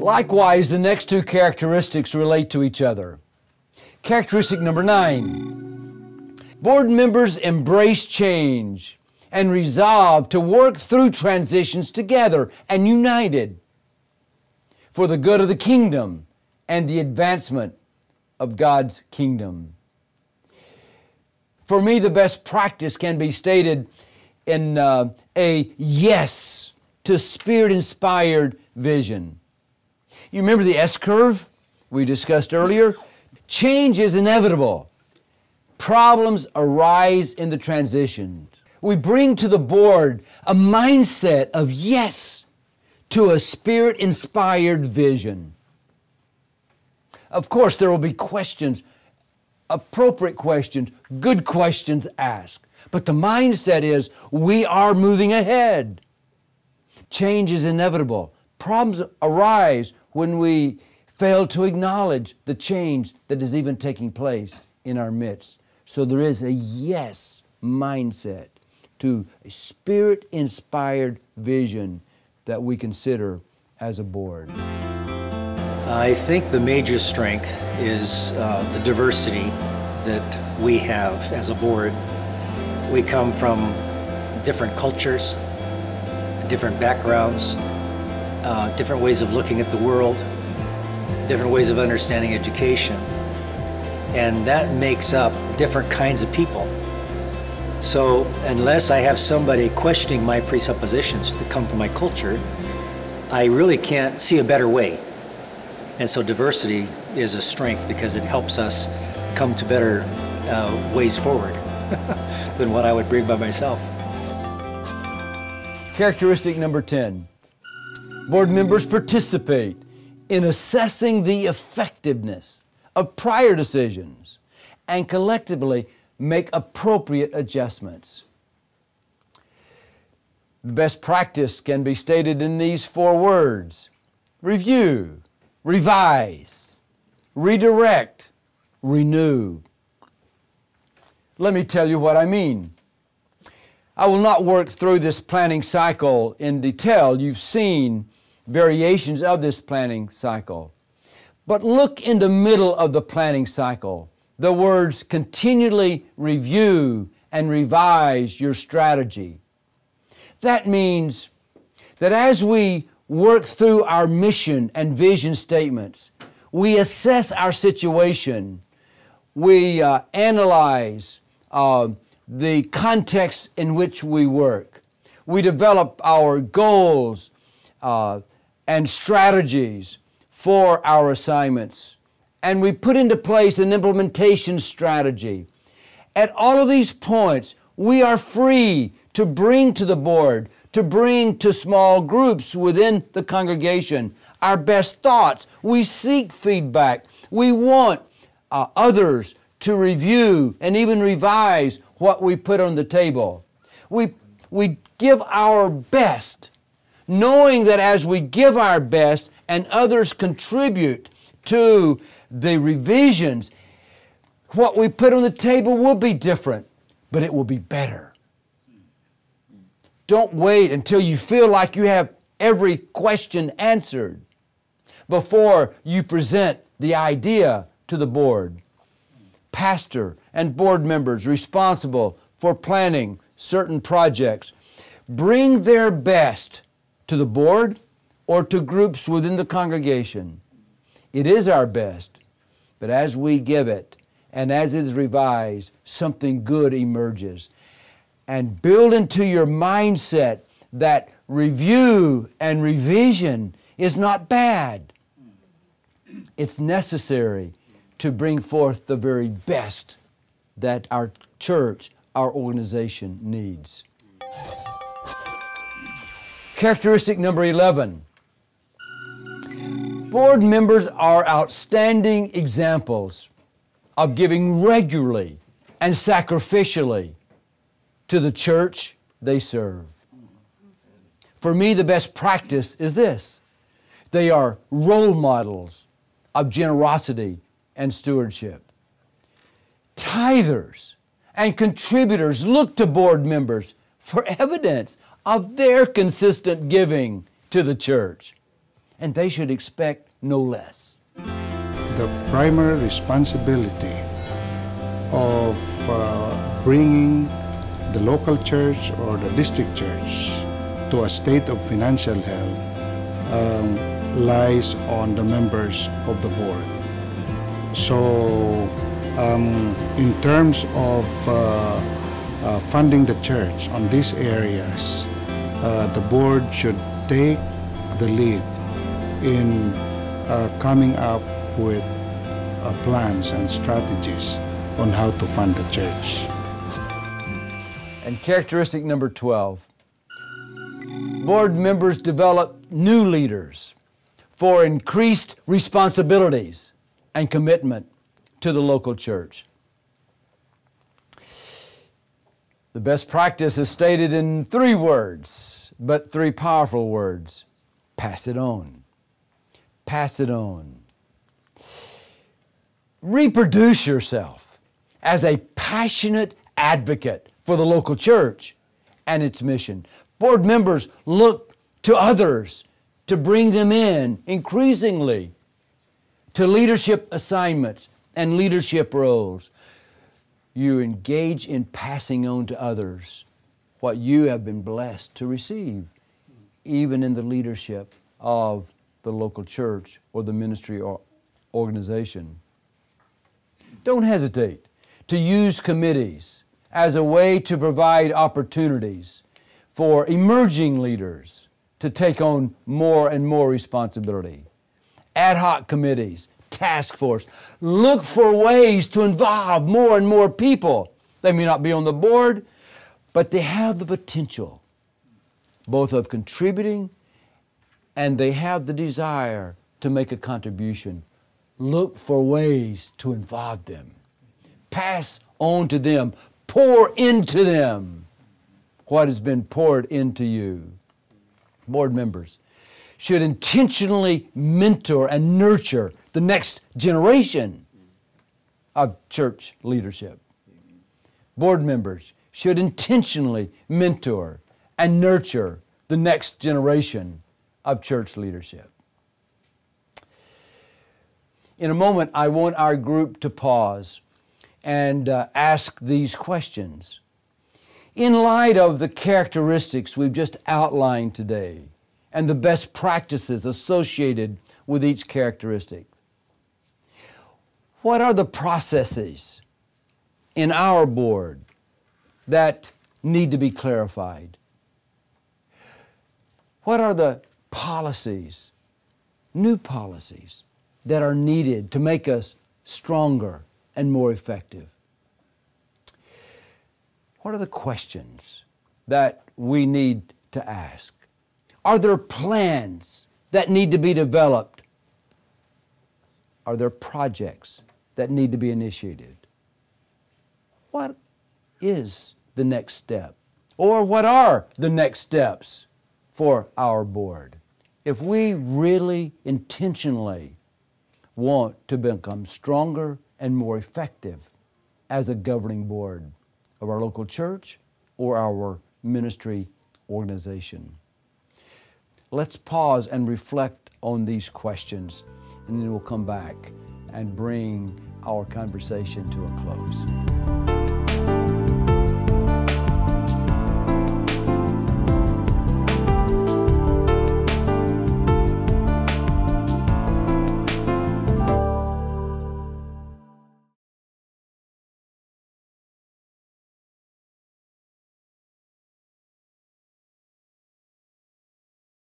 Likewise, the next two characteristics relate to each other. Characteristic number 9. Board members embrace change and resolve to work through transitions together and united for the good of the kingdom and the advancement of God's kingdom. For me, the best practice can be stated in a yes to Spirit-inspired vision. You remember the S-curve we discussed earlier? Change is inevitable. Problems arise in the transitions. We bring to the board a mindset of yes to a Spirit-inspired vision. Of course, there will be questions, appropriate questions, good questions asked. But the mindset is we are moving ahead. Change is inevitable. Problems arise when we fail to acknowledge the change that is even taking place in our midst. So there is a yes mindset to a Spirit-inspired vision that we consider as a board. I think the major strength is the diversity that we have as a board. We come from different cultures, different backgrounds, different ways of looking at the world, different ways of understanding education, and that makes up different kinds of people. So unless I have somebody questioning my presuppositions that come from my culture, I really can't see a better way. And so diversity is a strength because it helps us come to better ways forward than what I would bring by myself. Characteristic number 10. Board members participate in assessing the effectiveness of prior decisions and collectively make appropriate adjustments. The best practice can be stated in these 4 words: review, revise, redirect, renew. Let me tell you what I mean. I will not work through this planning cycle in detail. You've seen variations of this planning cycle. But look in the middle of the planning cycle. The words continually review and revise your strategy. That means that as we work through our mission and vision statements, we assess our situation, we analyze the context in which we work, we develop our goals and strategies for our assignments, and we put into place an implementation strategy. At all of these points, we are free to bring to the board, to bring to small groups within the congregation our best thoughts. We seek feedback. We want others to review and even revise what we put on the table. We give our best, knowing that as we give our best and others contribute to the revisions, what we put on the table will be different, but it will be better. Don't wait until you feel like you have every question answered before you present the idea to the board. Pastor and board members responsible for planning certain projects bring their best to the board or to groups within the congregation. It is our best, but as we give it and as it is revised, something good emerges. And build into your mindset that review and revision is not bad. It's necessary to bring forth the very best that our church, our organization needs. Characteristic number 11. Board members are outstanding examples of giving regularly and sacrificially to the church they serve. For me, the best practice is this. They are role models of generosity and stewardship. Tithers and contributors look to board members for evidence of their consistent giving to the church. and they should expect no less. The primary responsibility of bringing the local church or the district church to a state of financial health lies on the members of the board. So in terms of funding the church on these areas, the board should take the lead in coming up with plans and strategies on how to fund the church. And characteristic number 12, board members develop new leaders for increased responsibilities and commitment to the local church. The best practice is stated in 3 words, but 3 powerful words. Pass it on. Pass it on. Reproduce yourself as a passionate advocate for the local church and its mission. Board members look to others to bring them in increasingly to leadership assignments and leadership roles. You engage in passing on to others what you have been blessed to receive, even in the leadership of the local church or the ministry or organization. Don't hesitate to use committees as a way to provide opportunities for emerging leaders to take on more and more responsibility. Ad hoc committees, task force, look for ways to involve more and more people. They may not be on the board, but they have the potential both of contributing and they have the desire to make a contribution. Look for ways to involve them. Pass on to them. Pour into them what has been poured into you. Board members should intentionally mentor and nurture the next generation of church leadership. Board members should intentionally mentor and nurture the next generation of church leadership. In a moment, I want our group to pause and ask these questions. In light of the characteristics we've just outlined today and the best practices associated with each characteristic, what are the processes in our board that need to be clarified? What are the policies, new policies, that are needed to make us stronger and more effective? What are the questions that we need to ask? Are there plans that need to be developed? Are there projects that need to be initiated? What is the next step? Or what are the next steps for our board? If we really intentionally want to become stronger and more effective as a governing board of our local church or our ministry organization. Let's pause and reflect on these questions, and then we'll come back and bring our conversation to a close.